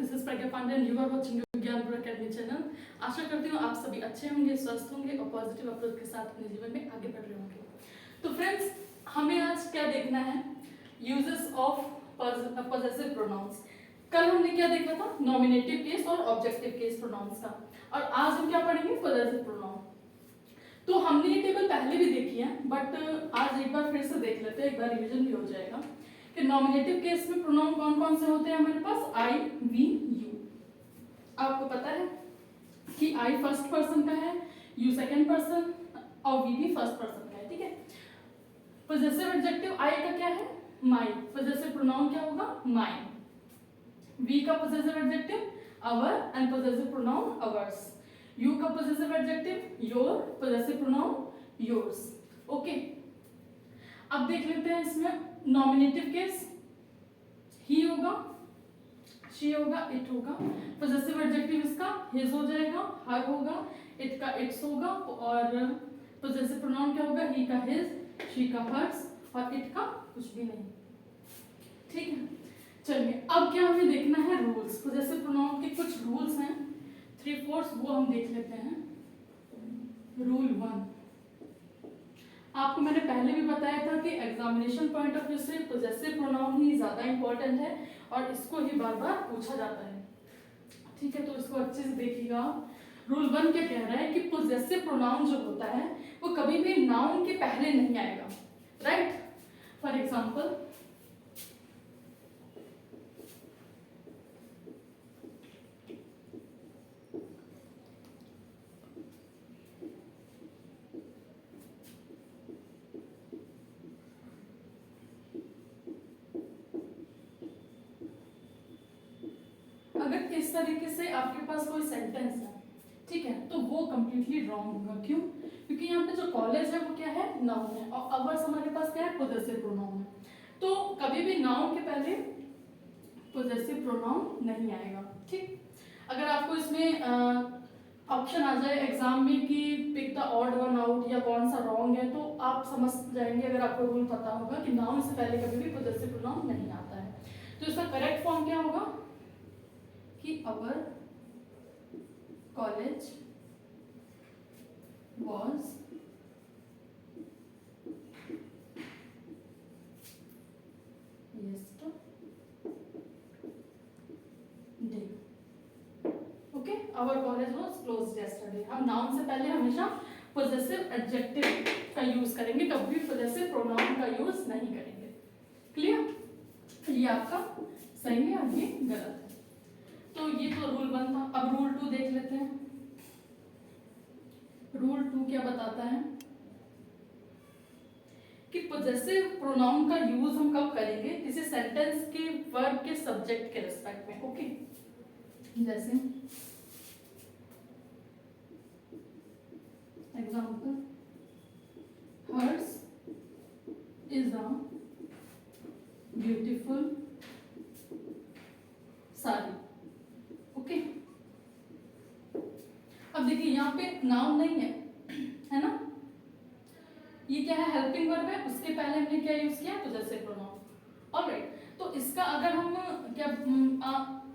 This is Pragya Pandey and you are watching Gyan Guru academy channel. आशा करती हूँ आप सभी अच्छे होंगे, स्वस्थ होंगे और पॉजिटिव अप्रोच के साथ अपने जीवन में आगे बढ़ रहे होंगे। तो फ्रेंड्स, हमें आज क्या देखना है? Uses of possessive pronouns. कल हमने क्या देखा था? नॉमिनेटिव केस और ऑब्जेक्टिव केस प्रोनाउंस का, और आज हम क्या पढ़ेंगे? Possessive pronoun. तो हमने ये टेबल पहले भी देखी है, बट आज एक बार फिर से देख लेते हैं, एक बार रिवीजन भी हो जाएगा कि नॉमिनेटिव केस में प्रोनाउन कौन कौन से होते हैं हमारे पास? आई, वी, यू। आपको पता है कि आई फर्स्ट पर्सन का है, यू सेकंड पर्सन और वी भी फर्स्ट पर्सन का है, ठीक है। पॉजेसिव एडजेक्टिव आई का क्या है? माई। पॉजेसिव प्रोनाउन क्या होगा? माइन। वी का possessive adjective our and possessive pronoun ours. You का possessive adjective your, possessive pronoun yours. Okay, अब देख लेते हैं इसमें नॉमिनेटिव केस। ही होगा, शी होगा, इट होगा। पॉजेसिव एडजेक्टिव इसका हिज हो जाएगा, हर होगा, इट का इट्स होगा, और पॉजेसिव प्रोनाउन क्या होगा? ही का हिज, शी का हर्स और इट का कुछ भी नहीं। ठीक है, चलिए अब क्या हमें देखना है? रूल्स। पॉजेसिव प्रोनाउन के कुछ रूल्स हैं, 3/4 वो हम देख लेते हैं। रूल 1, आपको मैंने पहले भी बताया था कि एग्जामिनेशन पॉइंट ऑफ व्यू से पॉजेसिव प्रोनाउन ही ज्यादा इंपॉर्टेंट है और इसको ही बार बार पूछा जाता है। ठीक है, तो इसको अच्छे से देखिएगा। रूल 1 क्या कह रहा है कि पॉजेसिव प्रोनाउन जो होता है वो कभी भी नाउन के पहले नहीं आएगा, राइट। फॉर एग्जाम्पल, अगर इस तरीके से आपके पास कोई सेंटेंस है, ठीक है, तो वो कंप्लीटली रॉन्ग होगा। क्यों? क्योंकि यहाँ पे जो कॉलेज है वो क्या है? नाउन है, और अवर्स हमारे पास क्या है? पॉजेसिव प्रोनाउन है। तो कभी भी नाउन के पहले पॉजेसिव प्रोनाउन नहीं आएगा। ठीक, अगर आपको इसमें ऑप्शन आ जाए एग्जाम में कि pick the odd one out या कौन सा रॉन्ग है, तो आप समझ जाएंगे, अगर आपको रूल पता होगा कि नाउन से पहले कभी भी पॉजेसिव प्रोनाउन नहीं आता है। तो इसका करेक्ट फॉर्म क्या होगा कि our college was yesterday. Okay, our college was closed yesterday। हम नाउन से पहले हमेशा पॉजेसिव एडजेक्टिव का यूज करेंगे, कभी भी पॉजेसिव प्रोनाउन का यूज नहीं करेंगे। क्लियर? ये आपका सही है और ये गलत है। तो ये तो रूल 1 था। अब रूल 2 देख लेते हैं। रूल 2 क्या बताता है कि पॉजेसिव प्रोनाउन का यूज हम कब करेंगे? किसी सेंटेंस के वर्ब के सब्जेक्ट के रिस्पेक्ट में। ओके, जैसे example, hers is a beautiful sari. Okay, अब देखिए यहाँ पे नाउन नहीं है ना, ये क्या है? हेल्पिंग वर्ब है, उसके पहले हमने क्या यूज किया? Possessive pronoun. ऑलराइट, तो इसका अगर हम क्या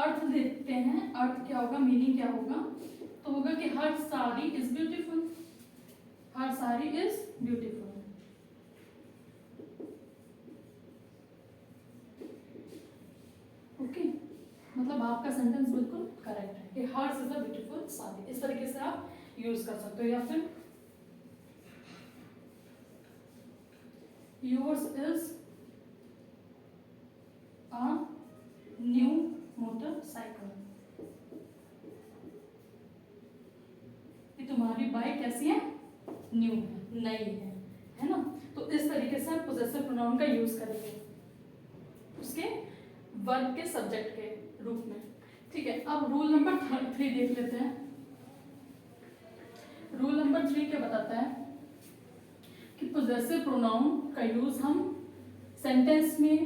अर्थ देखते हैं, अर्थ क्या होगा, मीनिंग क्या होगा, तो होगा कि her sari is beautiful. Her sari is beautiful. Okay, मतलब आपका सेंटेंस बिल्कुल करेक्ट है कि hers is a beautiful sari. इस तरीके से आप यूज कर सकते हो। या फिर yours is a new motorcycle। कि तुम्हारी बाइक कैसी है? न्यू है, नई है ना। तो इस तरीके से आप पॉजेसिव प्रोनाउन का यूज करेंगे उसके वर्ब के सब्जेक्ट के रूप में। ठीक है, अब रूल नंबर 3 देख लेते हैं। रूल नंबर 3 क्या बताता है कि पॉजेसिव प्रोनाउन का यूज हम सेंटेंस में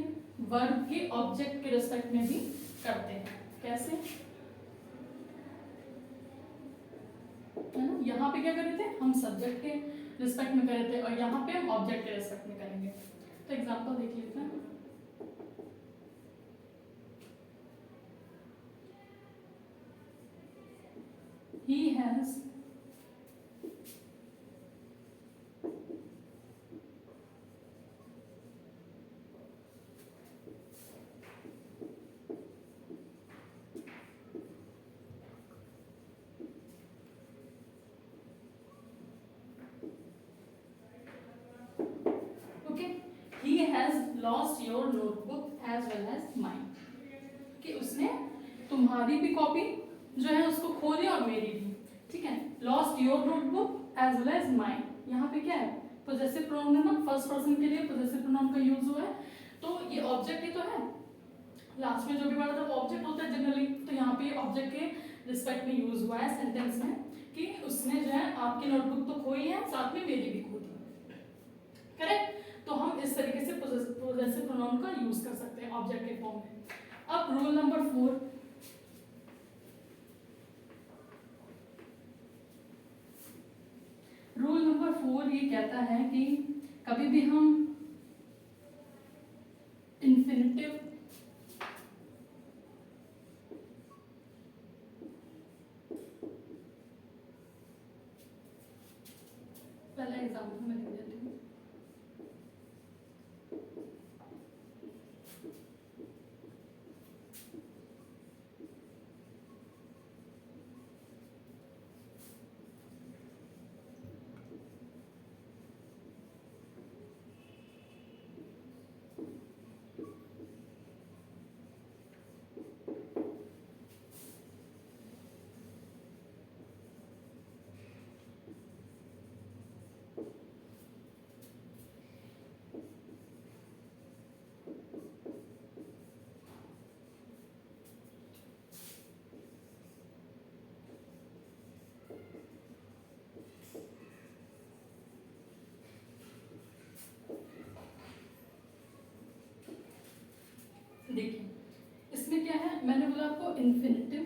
वर्ब के ऑब्जेक्ट के रिस्पेक्ट में भी करते हैं। कैसे? है ना, यहाँ पे क्या कर रहे थे? हम सब्जेक्ट के रिस्पेक्ट में कर रहे थे, और यहाँ पे हम ऑब्जेक्ट के रिस्पेक्ट में करेंगे। तो एग्जांपल देख लेते हैं। has he has lost your notebook as well as mine, कि उसने तुम्हारी भी कॉपी जो है उसको खो लिया और मेरी भी, ठीक है। Lost your notebook as well as mine, यहाँ पे क्या है, पोजेसिव प्रोनाउन है ना, फर्स्ट पर्सन के लिए पोजेसिव प्रोनाउन का यूज हुआ है, तो ये ऑब्जेक्ट ही तो है, लास्ट में जो भी पढ़ा था वो ऑब्जेक्ट होता है जनरली, तो यहाँ पे ऑब्जेक्ट के रिस्पेक्ट में यूज हुआ है सेंटेंस में कि उसने जो है आपकी नोटबुक तो खोई है, साथ में मेरी भी खो दी, करेक्ट। तो हम इस तरीके से पोजेसिव प्रोनाउन का यूज कर सकते हैं ऑब्जेक्ट के फॉर्म में। अब रूल नंबर 4, रूल नंबर 4 ये कहता है कि कभी भी हम इंफिनिटिव पहला एग्जाम्पल में लिख देती हूँ, देखिए इसमें क्या है, मैंने बोला आपको इन्फिनिटिव,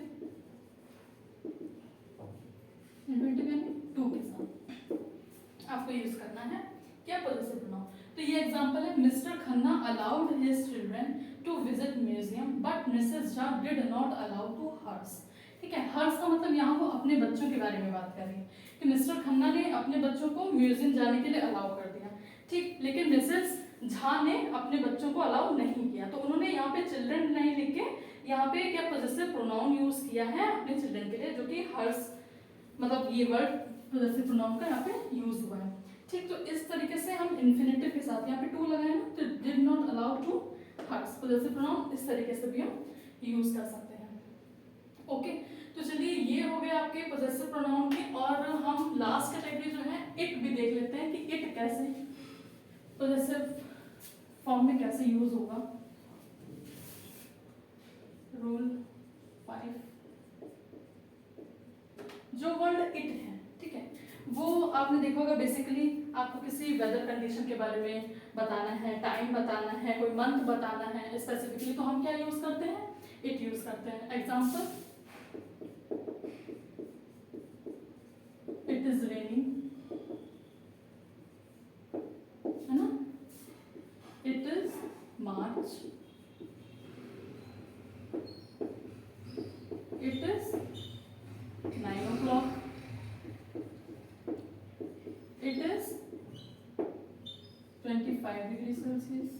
इन्फिनिटिव यानी टू के साथ आपको यूज करना है क्या, पोजेसिव प्रोनाउन। तो ये एग्जांपल है, Mr Khanna allowed his children to visit museum but Mrs Jha did not allow to hers, ठीक है। हर्स का मतलब यहाँ वो अपने बच्चों के बारे में बात कर रही है कि मिस्टर खन्ना ने अपने बच्चों को म्यूजियम जाने के लिए अलाउ कर दिया, ठीक, लेकिन मिसेस झा ने अपने बच्चों को अलाउ नहीं किया, तो उन्होंने यहाँ पे चिल्ड्रन नहीं लिख के यहाँ पे क्या पोजेसिव प्रोनाउन यूज किया है अपने चिल्ड्रन के लिए, जो कि हर्स मतलब ये वर्ड पोजेसिव प्रोनाउन का यहाँ पे यूज हुआ है, ठीक। तो इस तरीके से हम इन्फिनिटिव के साथ यहाँ पे टू लगाए ना, तो did not allow to hers, possessive pronoun इस तरीके से भी हम यूज कर सकते हैं, ओके। तो चलिए ये हो गया आपके पोजेसिव प्रोनाउन के, और हम लास्ट कैटेगरी जो है इट भी देख लेते हैं कि इट कैसे पोजेसिव फॉर्म में कैसे यूज होगा। रूल 5, जो वर्ड इट है, ठीक है, वो आपने देखा होगा बेसिकली आपको किसी वेदर कंडीशन के बारे में बताना है, टाइम बताना है, कोई मंथ बताना है स्पेसिफिकली, तो हम क्या यूज करते हैं, इट यूज करते हैं। एग्जांपल, इट इज रेनिंग, है ना, it is March, it is 9 o'clock, it is 25 degree Celsius,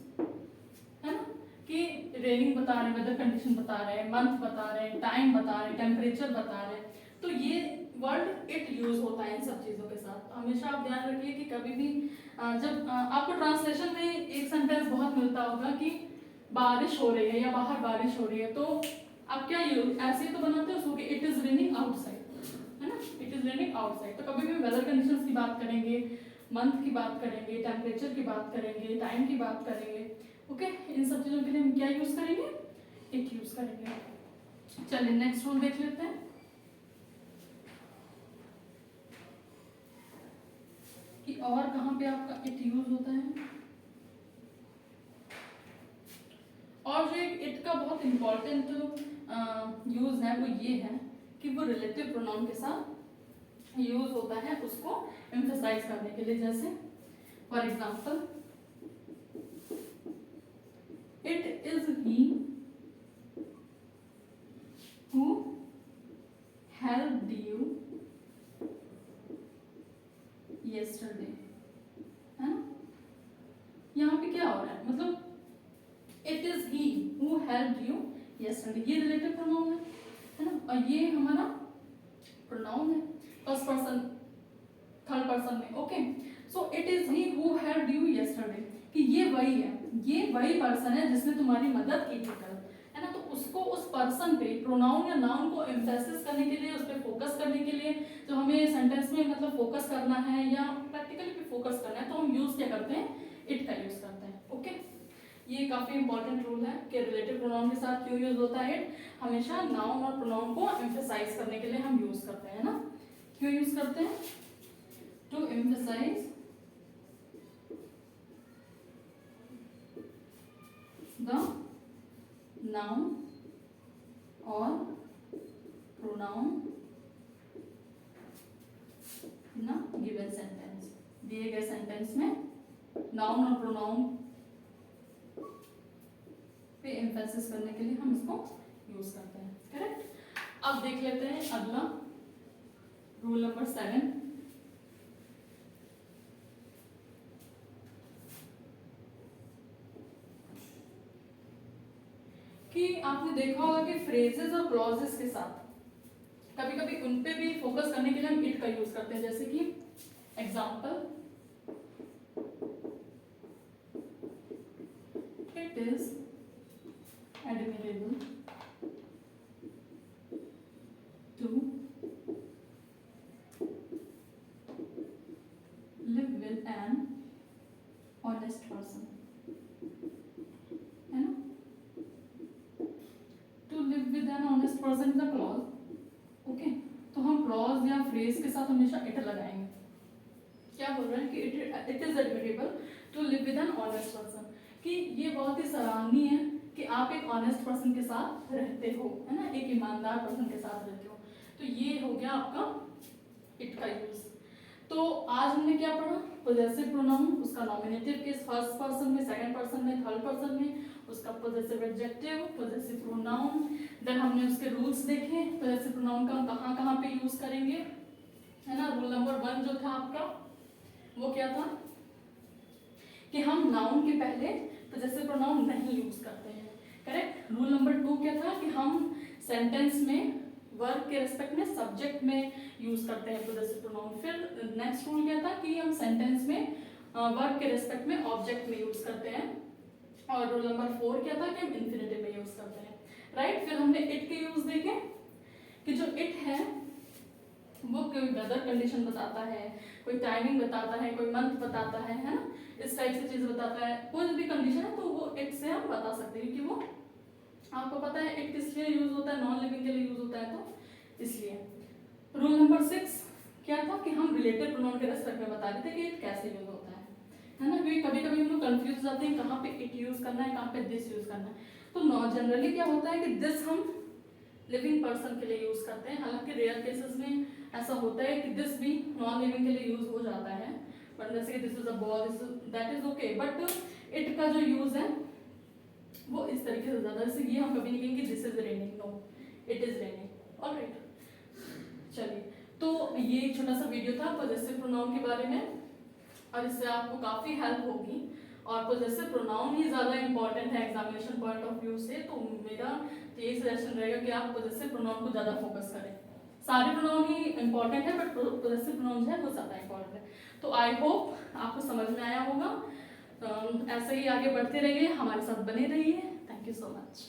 है ना, कि रेनिंग बता रहे हैं, वेदर कंडीशन बता रहे हैं, मंथ बता रहे हैं, टाइम बता रहे हैं, टेम्परेचर बता रहे हैं, तो ये वर्ड इट यूज होता है इन सब चीजों के साथ। हमेशा आप ध्यान रखिए कि कभी भी जब आपको ट्रांसलेशन में एक सेंटेंस बहुत मिलता होगा कि बारिश हो रही है या बाहर बारिश हो रही है, तो आप क्या यूज ऐसे तो बनाते हो उसको, इट इज रेनिंग आउटसाइड, है ना, इट इज रेनिंग आउटसाइड। तो कभी भी वेदर कंडीशंस की बात करेंगे, मंथ की बात करेंगे, टेम्परेचर की बात करेंगे, टाइम की बात करेंगे, ओके, इन सब चीजों के लिए हम क्या यूज करेंगे, इट यूज करेंगे। चलिए नेक्स्ट रूल देख लेते हैं कि और कहाँ पे आपका इट यूज होता है। और जो एक इट का बहुत इंपॉर्टेंट यूज है वो ये है कि वो रिलेटिव प्रोनाउन के साथ यूज होता है उसको एम्फसाइज करने के लिए। जैसे for example, it is he who helped you सकते, ये रिलेटिव प्रोनाउन है ना, और ये हमारा प्रोनाउन है फर्स्ट पर्सन थर्ड पर्सन में। Okay, so it is he who helped you yesterday, कि ये वही पर्सन है जिसने तुम्हारी मदद की थी कल, है ना। तो उसको उस पर्सन पे प्रोनाउन या नाउन को एम्फेसिस करने के लिए, उस पर फोकस करने के लिए, जो हमें सेंटेंस में मतलब फोकस करना है या प्रैक्टिकली पे फोकस करना है, तो हम यूज क्या करते हैं, इट का यूज करते हैं। ओके, ये काफी इंपॉर्टेंट रूल है कि रिलेटिव प्रोनाउन के साथ क्यों यूज होता है इट, हमेशा नाउन और प्रोनाउन को एम्फेसाइज करने के लिए हम यूज करते हैं ना। क्यों यूज करते हैं, टू एम्फेसाइज द नाउन और प्रोनाउन ना गिवन सेंटेंस, दिए गए सेंटेंस में नाउन और प्रोनाउन पे एम्फेसिस करने के लिए हम इसको यूज करते हैं। करेक्ट। अब देख लेते हैं अगला रूल नंबर 7। कि आपने देखा होगा कि फ्रेजेस और क्लॉजेस के साथ कभी कभी उन पे भी फोकस करने के लिए हम इट का यूज करते हैं, जैसे कि example, it is admirable to live with an honest person, है ना। to live with an honest person is a clause। Okay, तो हम क्लॉज या फ्रेज के साथ हमेशा इट लगाएंगे। क्या बोल रहे हैं कि it is admirable to live with an honest person, कि ये बहुत ही सराहनीय है कि आप एक ऑनेस्ट पर्सन के साथ रहते हो, है ना, एक ईमानदार पर्सन के साथ रहते हो। तो ये हो गया आपका इट का यूज। तो आज हमने क्या पढ़ा, पोजेसिव प्रोनाउन, उसका नॉमिनेटिव केस फर्स्ट पर्सन में, सेकंड पर्सन में, थर्ड पर्सन में, उसका possessive adjective, possessive pronoun, then हमने उसके रूल्स देखे, पोजेसिव प्रोनाउन का कहाँ कहाँ पे यूज करेंगे, है ना। रूल नंबर 1 जो था आपका वो क्या था कि हम नाउन के पहले पोजेसिव प्रोनाउन नहीं यूज करते हैं। करेक्ट। रूल नंबर 2 क्या था कि हम सेंटेंस में वर्ब के रेस्पेक्ट में सब्जेक्ट में यूज करते हैं पोजेसिव प्रोनाउन। फिर नेक्स्ट रूल क्या था कि हम सेंटेंस में वर्ब के रेस्पेक्ट में ऑब्जेक्ट में यूज करते हैं। और रूल नंबर 4 क्या था कि हम इंफिनिटिव में यूज करते हैं। राइट। फिर हमने इट के यूज देखे कि जो इट है वो कोई वेदर कंडीशन बताता है, कोई टाइमिंग बताता है, कोई मंथ बताता है ना, इस टाइप से चीज बताता है। कोई भी कंडीशन है तो वो इट से हम बता सकते हैं, क्योंकि वो आपको पता है इट किस लिए यूज होता है, नॉन लिविंग के लिए यूज होता है, तो इसलिए। रूल नंबर 6 क्या था कि हम रिलेटिव प्रोनाउन के रेस्पेक्ट में बता देते कि इट कैसे यूज होता है ना। क्योंकि कभी कभी हम लोग कंफ्यूज हो जाते हैं कहाँ पे इट यूज करना है, कहाँ पे दिस यूज करना है। तो जनरली क्या होता है कि दिस हम लिविंग पर्सन के लिए यूज करते हैं, हालांकि रेयर केसेस में ऐसा होता है कि दिस भी नॉन लिविंग के लिए यूज हो जाता है, बट जैसे कि this is a boy, that is okay. But it का जो यूज है वो इस तरीके से ज्यादा, जैसे ये हम कभी नहीं कहेंगे this is raining, no, it is raining. Alright, चलिए, तो ये एक छोटा सा वीडियो था पोजेसिव प्रोनाउन के बारे में, और इससे आपको काफी हेल्प होगी। और पोजेसिव प्रोनाउन ही ज्यादा इंपॉर्टेंट है एग्जामिनेशन पॉइंट ऑफ व्यू से, तो मेरा यही सजेशन रहेगा कि आप पोजेसिव प्रोनाउन को ज्यादा फोकस करें। सारे प्रोनाउन ही इंपॉर्टेंट है, बट पोजेसिव प्रोनाउन जो है वो ज्यादा इंपॉर्टेंट है। तो आई होप आपको समझ में आया होगा। ऐसे ही आगे बढ़ते रहिए, हमारे साथ बने रहिए। Thank you so much.